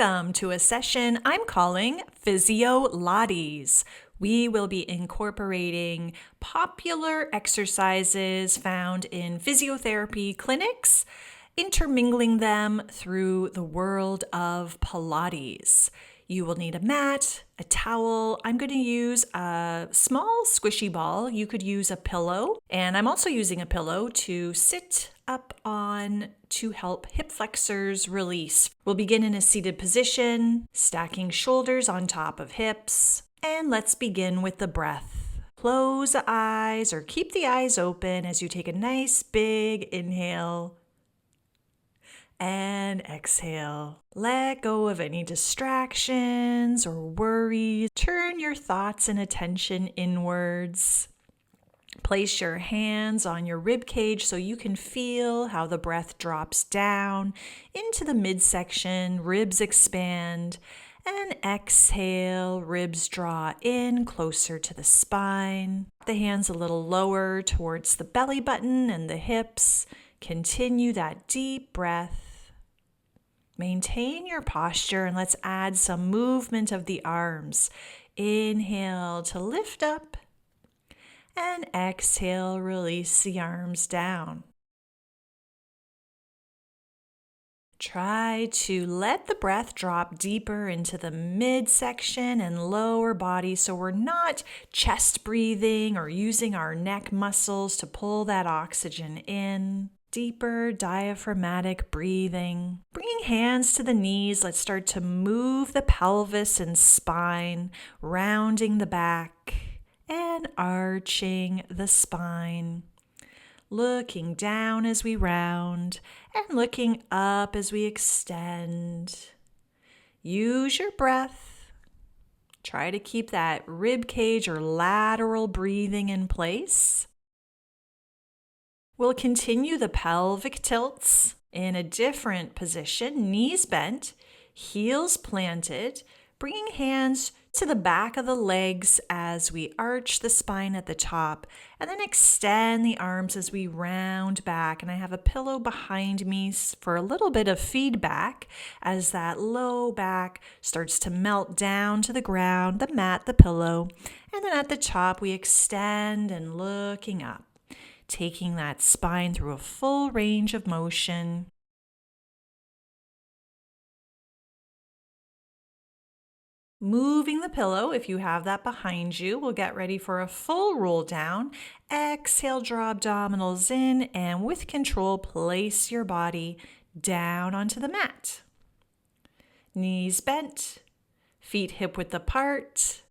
Welcome to a session I'm calling Physiolates. We will be incorporating popular exercises found in physiotherapy clinics, intermingling them through the world of Pilates. You will need a mat, a towel. I'm going to use a small squishy ball. You could use a pillow, and I'm also using a pillow to sit up on to help hip flexors release. We'll begin in a seated position, stacking shoulders on top of hips, and let's begin with the breath. Close the eyes or keep the eyes open as you take a nice big inhale and exhale. Let go of any distractions or worries. Turn your thoughts and attention inwards. Place your hands on your rib cage so you can feel how the breath drops down into the midsection, ribs expand, and exhale, ribs draw in closer to the spine. The hands a little lower towards the belly button and the hips. Continue that deep breath. Maintain your posture and let's add some movement of the arms. Inhale to lift up and exhale, release the arms down. Try to let the breath drop deeper into the midsection and lower body so we're not chest breathing or using our neck muscles to pull that oxygen in. Deeper diaphragmatic breathing. Bringing hands to the knees, let's start to move the pelvis and spine, rounding the back and arching the spine. Looking down as we round and looking up as we extend. Use your breath. Try to keep that rib cage or lateral breathing in place. We'll continue the pelvic tilts in a different position, knees bent, heels planted, bringing hands to the back of the legs as we arch the spine at the top, and then extend the arms as we round back. And I have a pillow behind me for a little bit of feedback as that low back starts to melt down to the ground, the mat, the pillow. And then at the top, we extend and looking up, taking that spine through a full range of motion. Moving the pillow, if you have that behind you, we'll get ready for a full roll down. Exhale, draw abdominals in, and with control, place your body down onto the mat. Knees bent, feet hip-width apart,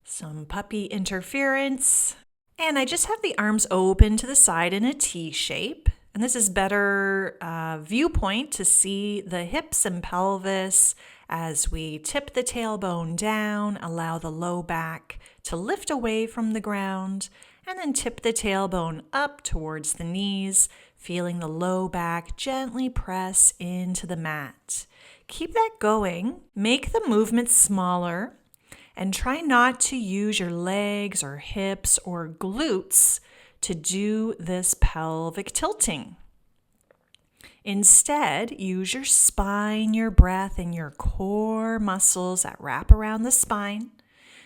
some puppy interference. And I just have the arms open to the side in a T shape. And this is better viewpoint to see the hips and pelvis as we tip the tailbone down, allow the low back to lift away from the ground, and then tip the tailbone up towards the knees, feeling the low back gently press into the mat. Keep that going. Make the movement smaller. And try not to use your legs or hips or glutes to do this pelvic tilting. Instead, use your spine, your breath, and your core muscles that wrap around the spine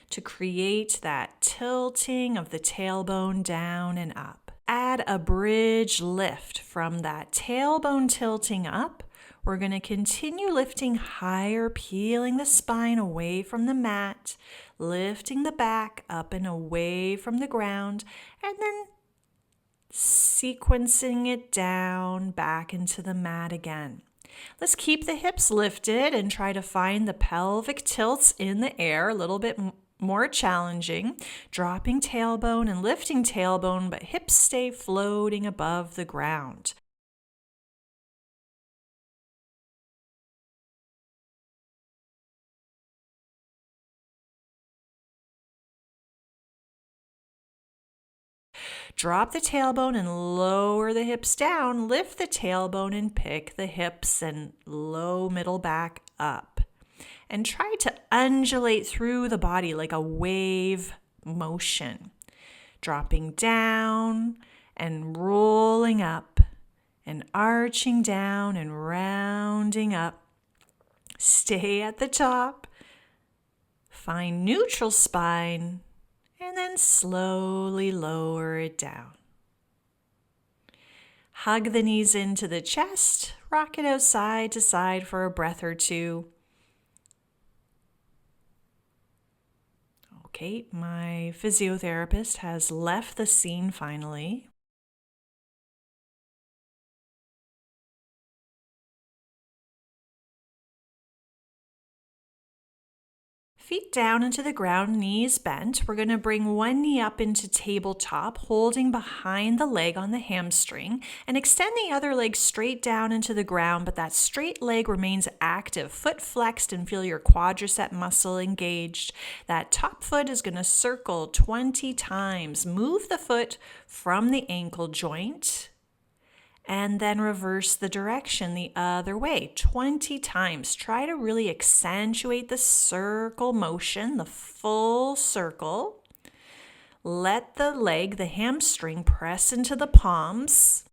to create that tilting of the tailbone down and up. Add a bridge lift from that tailbone tilting up. We're going to continue lifting higher, peeling the spine away from the mat, lifting the back up and away from the ground, and then sequencing it down back into the mat again. Let's keep the hips lifted and try to find the pelvic tilts in the air, a little bit more challenging. Dropping tailbone and lifting tailbone, but hips stay floating above the ground. Drop the tailbone and lower the hips down. Lift the tailbone and pick the hips and low middle back up. And try to undulate through the body like a wave motion. Dropping down and rolling up and arching down and rounding up. Stay at the top. Find neutral spine, and then slowly lower it down. Hug the knees into the chest. Rock it out side to side for a breath or two. Okay, my physiotherapist has left the scene finally. Feet down into the ground, knees bent. We're going to bring one knee up into tabletop, holding behind the leg on the hamstring, and extend the other leg straight down into the ground, but that straight leg remains active. Foot flexed, and feel your quadricep muscle engaged. That top foot is going to circle 20 times. Move the foot from the ankle joint, and then reverse the direction the other way 20 times. Try to really accentuate the circle motion, the full circle. Let the leg, the hamstring, press into the palms.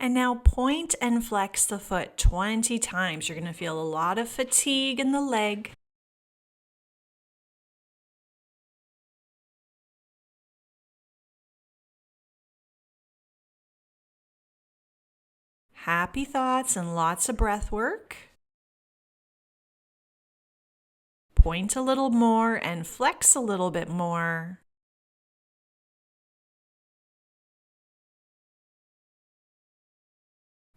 And now point and flex the foot 20 times. You're going to feel a lot of fatigue in the leg. Happy thoughts and lots of breath work. Point a little more and flex a little bit more.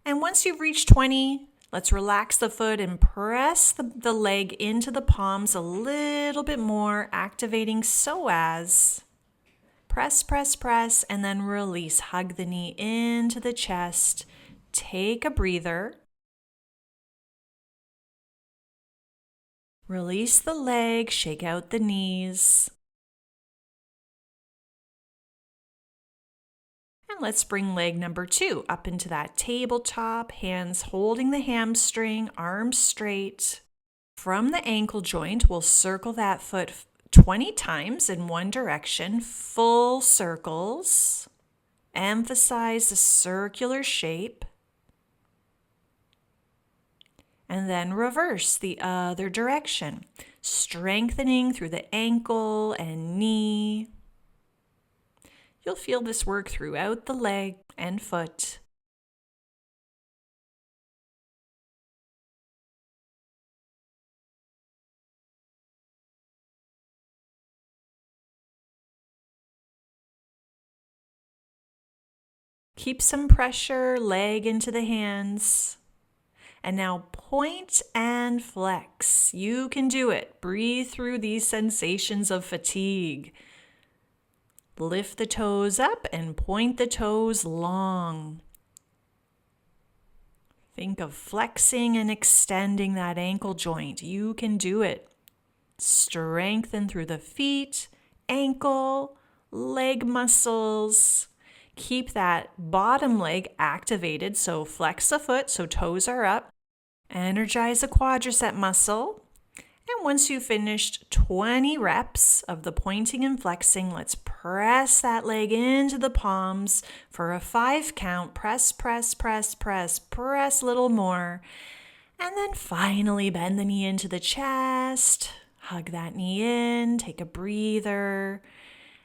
And once you've reached 20, let's relax the foot and press the leg into the palms a little bit more, activating psoas. Press, press, press, and then release. Hug the knee into the chest. Take a breather. Release the leg, shake out the knees. And let's bring leg number 2 up into that tabletop, hands holding the hamstring, arms straight. From the ankle joint, we'll circle that foot 20 times in one direction, full circles. Emphasize the circular shape. And then reverse the other direction, strengthening through the ankle and knee. You'll feel this work throughout the leg and foot. Keep some pressure, leg into the hands. And now point and flex. You can do it. Breathe through these sensations of fatigue. Lift the toes up and point the toes long. Think of flexing and extending that ankle joint. You can do it. Strengthen through the feet, ankle, leg muscles. Keep that bottom leg activated, so flex the foot so toes are up. Energize the quadricep muscle. And once you've finished 20 reps of the pointing and flexing, let's press that leg into the palms for a 5 count. Press, press, press, press, press a little more. And then finally bend the knee into the chest. Hug that knee in, take a breather.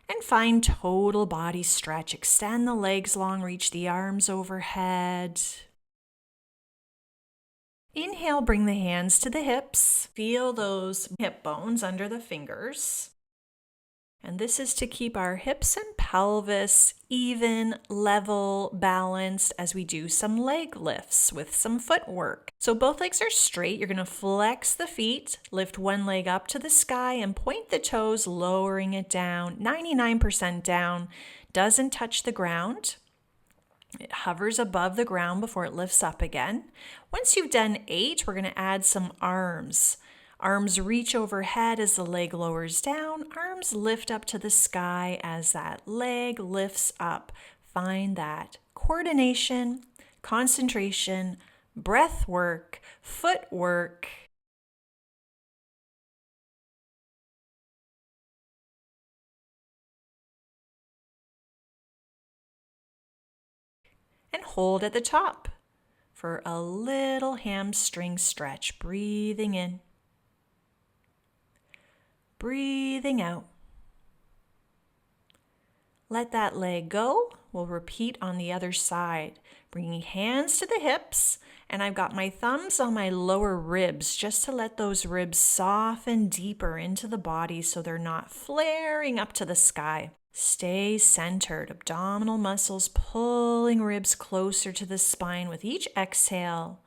And find total body stretch. Extend the legs long, reach the arms overhead. Inhale, bring the hands to the hips. Feel those hip bones under the fingers. And this is to keep our hips and pelvis even, level, balanced as we do some leg lifts with some footwork. So both legs are straight. You're going to flex the feet, lift one leg up to the sky and point the toes, lowering it down, 99% down, doesn't touch the ground. It hovers above the ground before it lifts up again. Once you've done 8, we're going to add some arms. Arms reach overhead as the leg lowers down. Arms lift up to the sky as that leg lifts up. Find that coordination, concentration, breath work, footwork. And hold at the top for a little hamstring stretch. Breathing in, breathing out. Let that leg go. We'll repeat on the other side. Bringing hands to the hips, and I've got my thumbs on my lower ribs just to let those ribs soften deeper into the body so they're not flaring up to the sky. Stay centered, abdominal muscles pulling ribs closer to the spine with each exhale.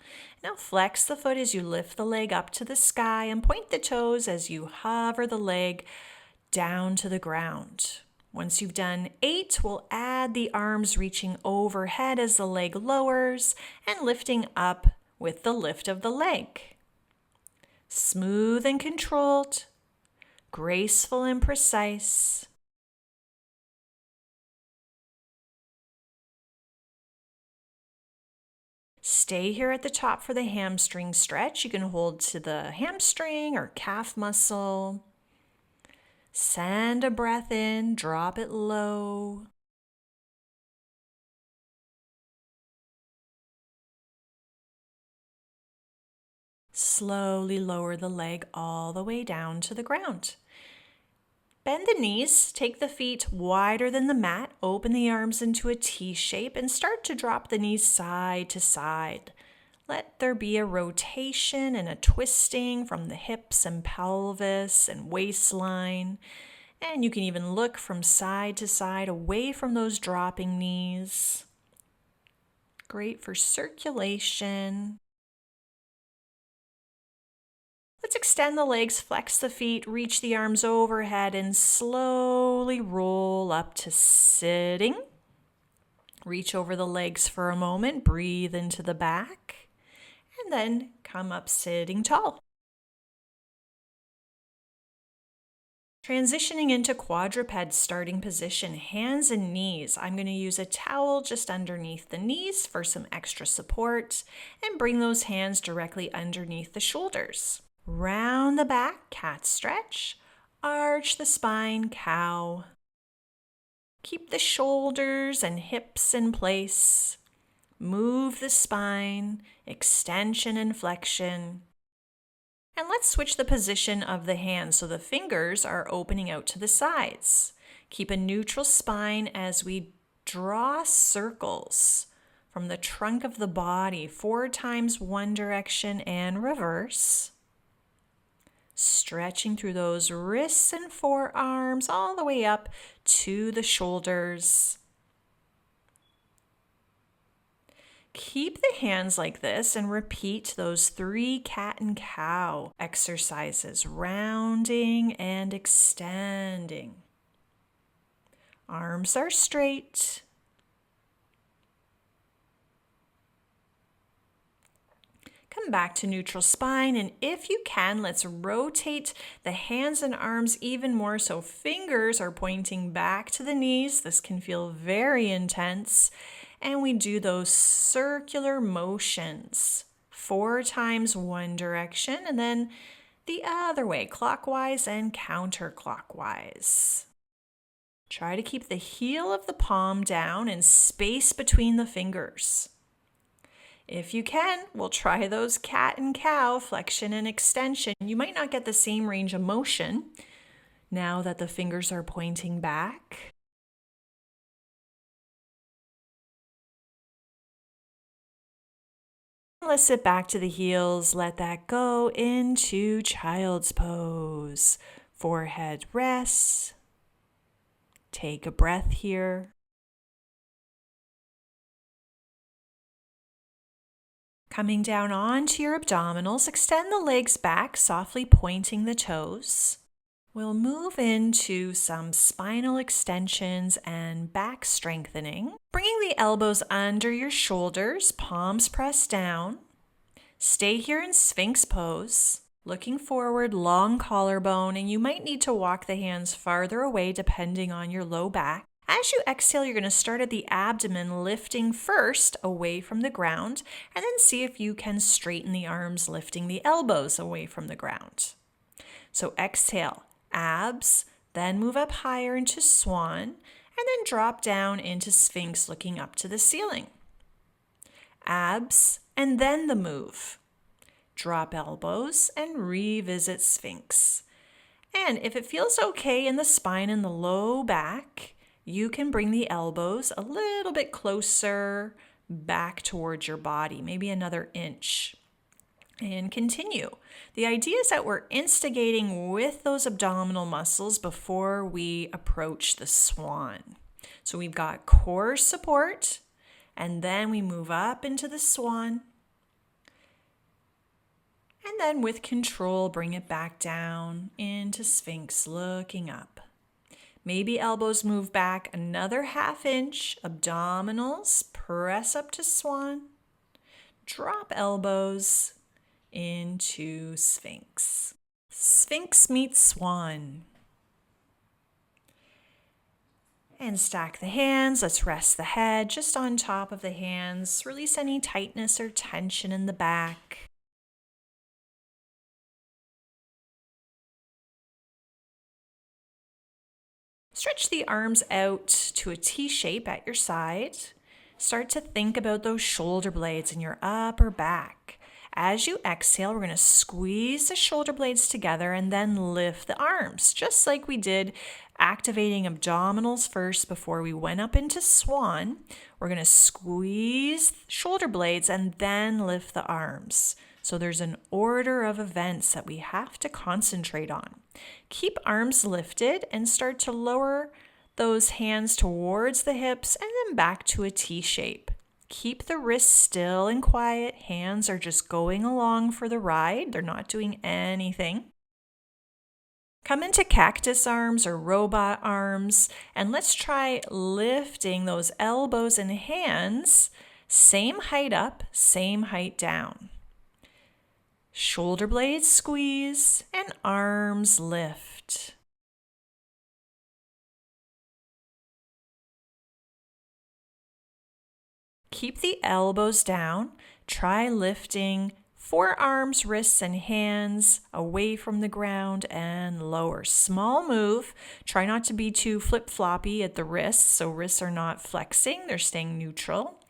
Now flex the foot as you lift the leg up to the sky and point the toes as you hover the leg down to the ground. Once you've done 8, we'll add the arms reaching overhead as the leg lowers and lifting up with the lift of the leg. Smooth and controlled, graceful and precise. Stay here at the top for the hamstring stretch. You can hold to the hamstring or calf muscle. Send a breath in, drop it low. Slowly lower the leg all the way down to the ground. Bend the knees, take the feet wider than the mat, open the arms into a T shape and start to drop the knees side to side. Let there be a rotation and a twisting from the hips and pelvis and waistline. And you can even look from side to side away from those dropping knees. Great for circulation. Let's extend the legs, flex the feet, reach the arms overhead, and slowly roll up to sitting. Reach over the legs for a moment, breathe into the back, and then come up sitting tall. Transitioning into quadruped starting position, hands and knees. I'm going to use a towel just underneath the knees for some extra support and bring those hands directly underneath the shoulders. Round the back, cat stretch. Arch the spine, cow. Keep the shoulders and hips in place. Move the spine, extension and flexion. And let's switch the position of the hands so the fingers are opening out to the sides. Keep a neutral spine as we draw circles from the trunk of the body 4 times one direction and reverse. Stretching through those wrists and forearms all the way up to the shoulders. Keep the hands like this and repeat those 3 cat and cow exercises, rounding and extending. Arms are straight. Come back to neutral spine, and if you can, let's rotate the hands and arms even more so fingers are pointing back to the knees. This can feel very intense. And we do those circular motions 4 times one direction and then the other way, clockwise and counterclockwise. Try to keep the heel of the palm down and space between the fingers. If you can, we'll try those cat and cow, flexion and extension. You might not get the same range of motion now that the fingers are pointing back. Let's sit back to the heels, let that go into child's pose. Forehead rests. Take a breath here. Coming down onto your abdominals, extend the legs back, softly pointing the toes. We'll move into some spinal extensions and back strengthening. Bringing the elbows under your shoulders, palms pressed down. Stay here in Sphinx pose. Looking forward, long collarbone, and you might need to walk the hands farther away depending on your low back. As you exhale, you're going to start at the abdomen, lifting first away from the ground, and then see if you can straighten the arms, lifting the elbows away from the ground. So exhale. Abs, then move up higher into swan, and then drop down into Sphinx looking up to the ceiling. abs, and then the move. Drop elbows and revisit Sphinx. And if it feels okay in the spine and the low back, you can bring the elbows a little bit closer back towards your body, maybe another inch. And continue. The idea is that we're instigating with those abdominal muscles before we approach the swan. So we've got core support, and then we move up into the swan. And then with control, bring it back down into Sphinx, looking up. Maybe elbows move back another half inch, abdominals, press up to swan, drop elbows into Sphinx. Sphinx meets swan. And stack the hands. Let's rest the head just on top of the hands. Release any tightness or tension in the back. Stretch the arms out to a T shape at your side. Start to think about those shoulder blades in your upper back. As you exhale, we're going to squeeze the shoulder blades together and then lift the arms, just like we did activating abdominals first before we went up into swan. We're going to squeeze shoulder blades and then lift the arms. So there's an order of events that we have to concentrate on. Keep arms lifted and start to lower those hands towards the hips and then back to a T shape. Keep the wrists still and quiet. Hands are just going along for the ride. They're not doing anything. Come into cactus arms or robot arms, and let's try lifting those elbows and hands, same height up, same height down. Shoulder blades squeeze and arms lift. Keep the elbows down. Try lifting forearms, wrists, and hands away from the ground and lower. Small move. Try not to be too flip-floppy at the wrists, so wrists are not flexing. They're staying neutral.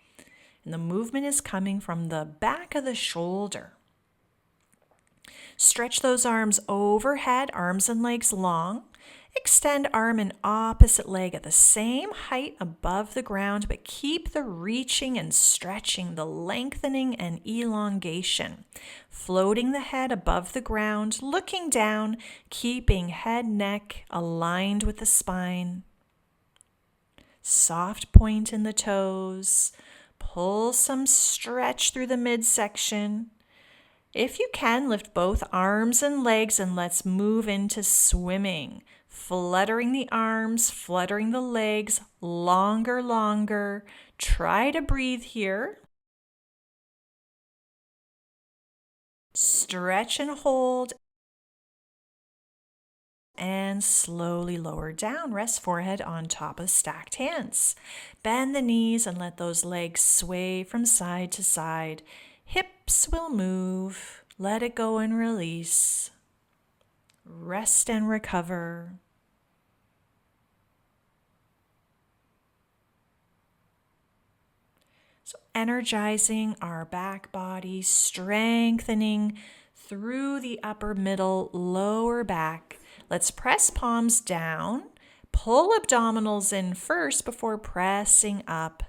And the movement is coming from the back of the shoulder. Stretch those arms overhead, arms and legs long. Extend arm and opposite leg at the same height above the ground, but keep the reaching and stretching, the lengthening and elongation. Floating the head above the ground, looking down, keeping head, neck aligned with the spine. Soft point in the toes. Pull some stretch through the midsection. If you can, lift both arms and legs and let's move into swimming. Fluttering the arms, fluttering the legs, longer, longer. Try to breathe here. Stretch and hold. And slowly lower down. Rest forehead on top of stacked hands. Bend the knees and let those legs sway from side to side. Hips will move. Let it go and release. Rest and recover. So energizing our back body, strengthening through the upper, middle, lower back. Let's press palms down. Pull abdominals in first before pressing up.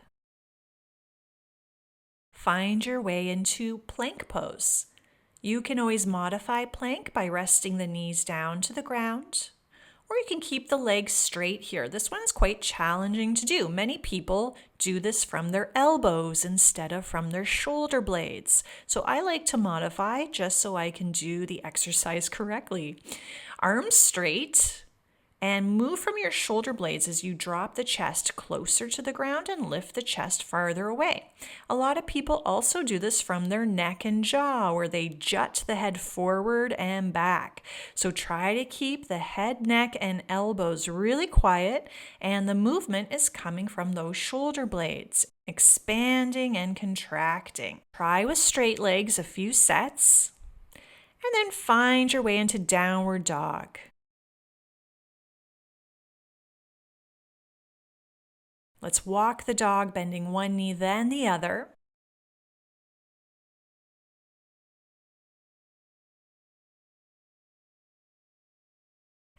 Find your way into plank pose. You can always modify plank by resting the knees down to the ground, or you can keep the legs straight here. This one's quite challenging to do. Many people do this from their elbows instead of from their shoulder blades. So I like to modify just so I can do the exercise correctly. Arms straight. And move from your shoulder blades as you drop the chest closer to the ground and lift the chest farther away. A lot of people also do this from their neck and jaw, where they jut the head forward and back. So try to keep the head, neck, and elbows really quiet, and the movement is coming from those shoulder blades, expanding and contracting. Try with straight legs a few sets, and then find your way into downward dog. Let's walk the dog, bending one knee, then the other.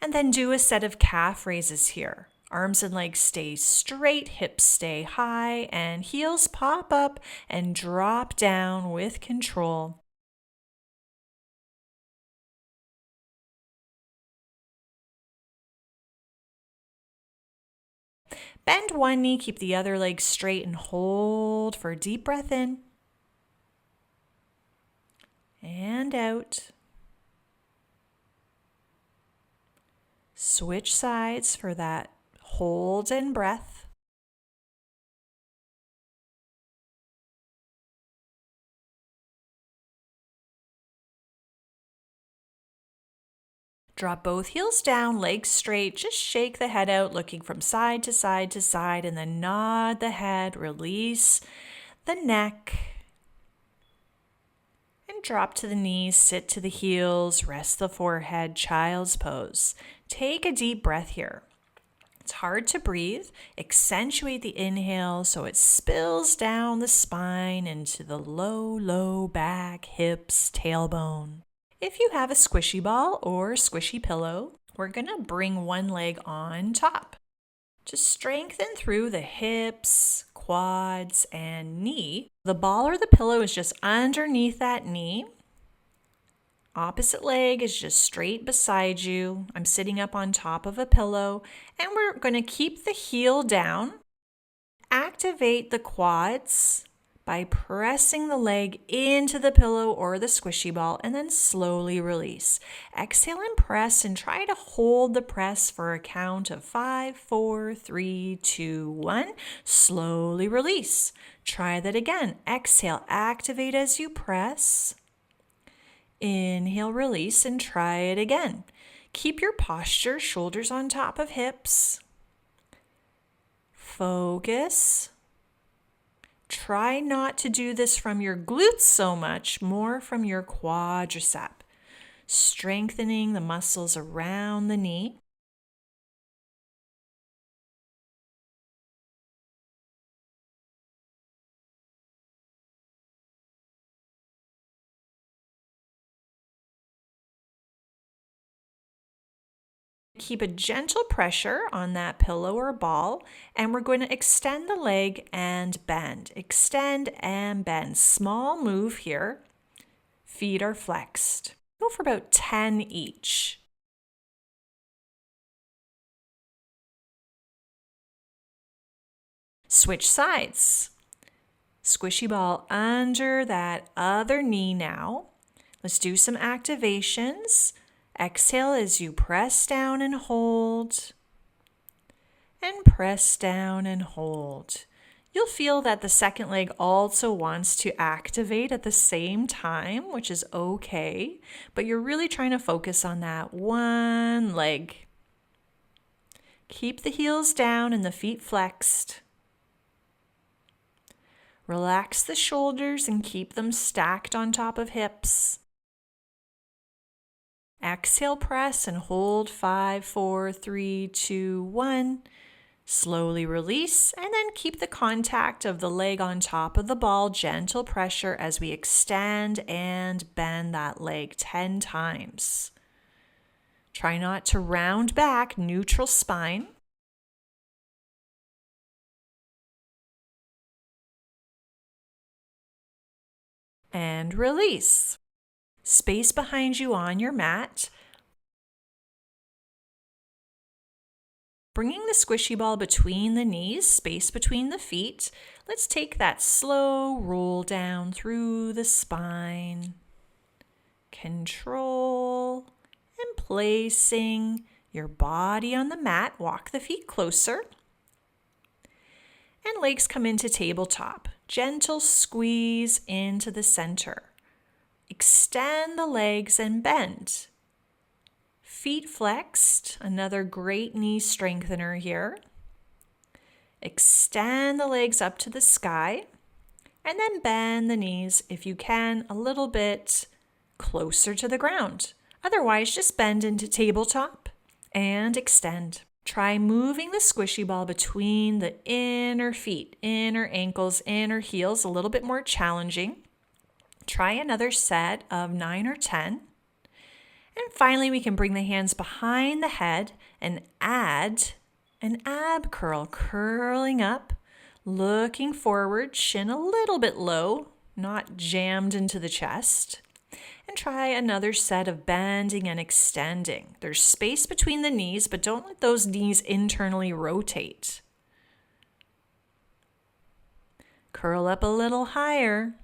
And then do a set of calf raises here. Arms and legs stay straight, hips stay high, and heels pop up and drop down with control. Bend one knee, keep the other leg straight, and hold for a deep breath in and out. Switch sides for that hold and breath. Drop both heels down, legs straight. Just shake the head out, looking from side to side to side, and then nod the head, release the neck. And drop to the knees, sit to the heels, rest the forehead, child's pose. Take a deep breath here. It's hard to breathe. Accentuate the inhale so it spills down the spine into the low back, hips, tailbone. If you have a squishy ball or squishy pillow, we're going to bring one leg on top. To strengthen through the hips, quads, and knee, the ball or the pillow is just underneath that knee. Opposite leg is just straight beside you. I'm sitting up on top of a pillow, and we're going to keep the heel down. Activate the quads by pressing the leg into the pillow or the squishy ball, and then slowly release. Exhale and press, and try to hold the press for a count of 5, 4, 3, 2, 1. Slowly release. Try that again. Exhale, activate as you press. Inhale, release, and try it again. Keep your posture, shoulders on top of hips. Focus. Try not to do this from your glutes so much, more from your quadricep, strengthening the muscles around the knee. Keep a gentle pressure on that pillow or ball, and we're going to extend the leg and bend. Extend and bend. Small move here. Feet are flexed. Go for about 10 each. Switch sides. Squishy ball under that other knee now. Let's do some activations. Exhale as you press down and hold, and press down and hold. You'll feel that the second leg also wants to activate at the same time, which is okay, but you're really trying to focus on that one leg. Keep the heels down and the feet flexed. Relax the shoulders and keep them stacked on top of hips. Exhale, press and hold 5, 4, 3, 2, 1. Slowly release, and then keep the contact of the leg on top of the ball, gentle pressure as we extend and bend that leg 10 times. Try not to round back, neutral spine. And release. Space behind you on your mat. Bringing the squishy ball between the knees, space between the feet. Let's take that slow roll down through the spine. Control and placing your body on the mat. Walk the feet closer. And legs come into tabletop. Gentle squeeze into the center. Extend the legs and bend. Feet flexed, another great knee strengthener here. Extend the legs up to the sky, and then bend the knees, if you can, a little bit closer to the ground. Otherwise, just bend into tabletop and extend. Try moving the squishy ball between the inner feet, inner ankles, inner heels, a little bit more challenging. Try another set of 9 or 10. And finally, we can bring the hands behind the head and add an ab curl, curling up, looking forward, chin a little bit low, not jammed into the chest. And try another set of bending and extending. There's space between the knees, but don't let those knees internally rotate. Curl up a little higher.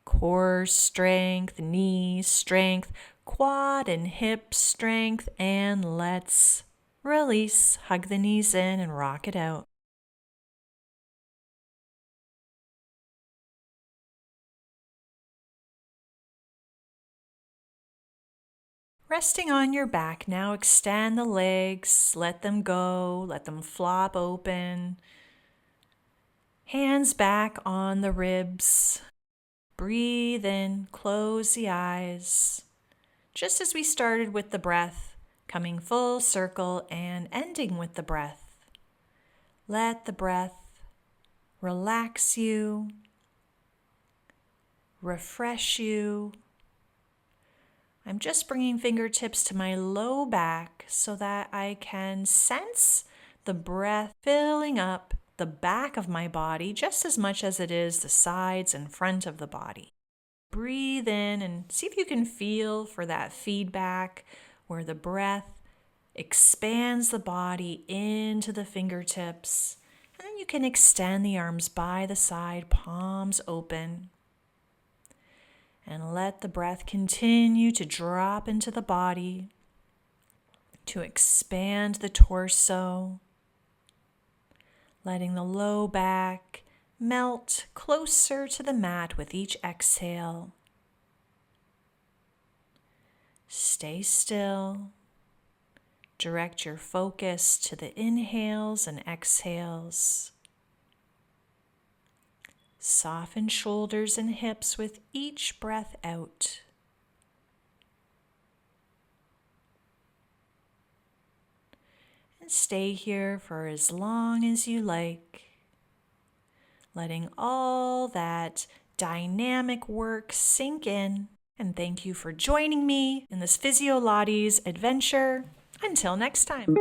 Core strength, knee strength, quad and hip strength, and let's release. Hug the knees in and rock it out. Resting on your back, now extend the legs, let them go, let them flop open. Hands back on the ribs. Breathe in, close the eyes. Just as we started with the breath, coming full circle and ending with the breath. Let the breath relax you, refresh you. I'm just bringing fingertips to my low back so that I can sense the breath filling up the back of my body just as much as it is the sides and front of the body. Breathe in and see if you can feel for that feedback where the breath expands the body into the fingertips. And then you can extend the arms by the side, palms open. And let the breath continue to drop into the body, to expand the torso, letting the low back melt closer to the mat with each exhale. Stay still. Direct your focus to the inhales and exhales. Soften shoulders and hips with each breath out. And stay here for as long as you like, letting all that dynamic work sink in. And thank you for joining me in this Physiolates adventure. Until next time.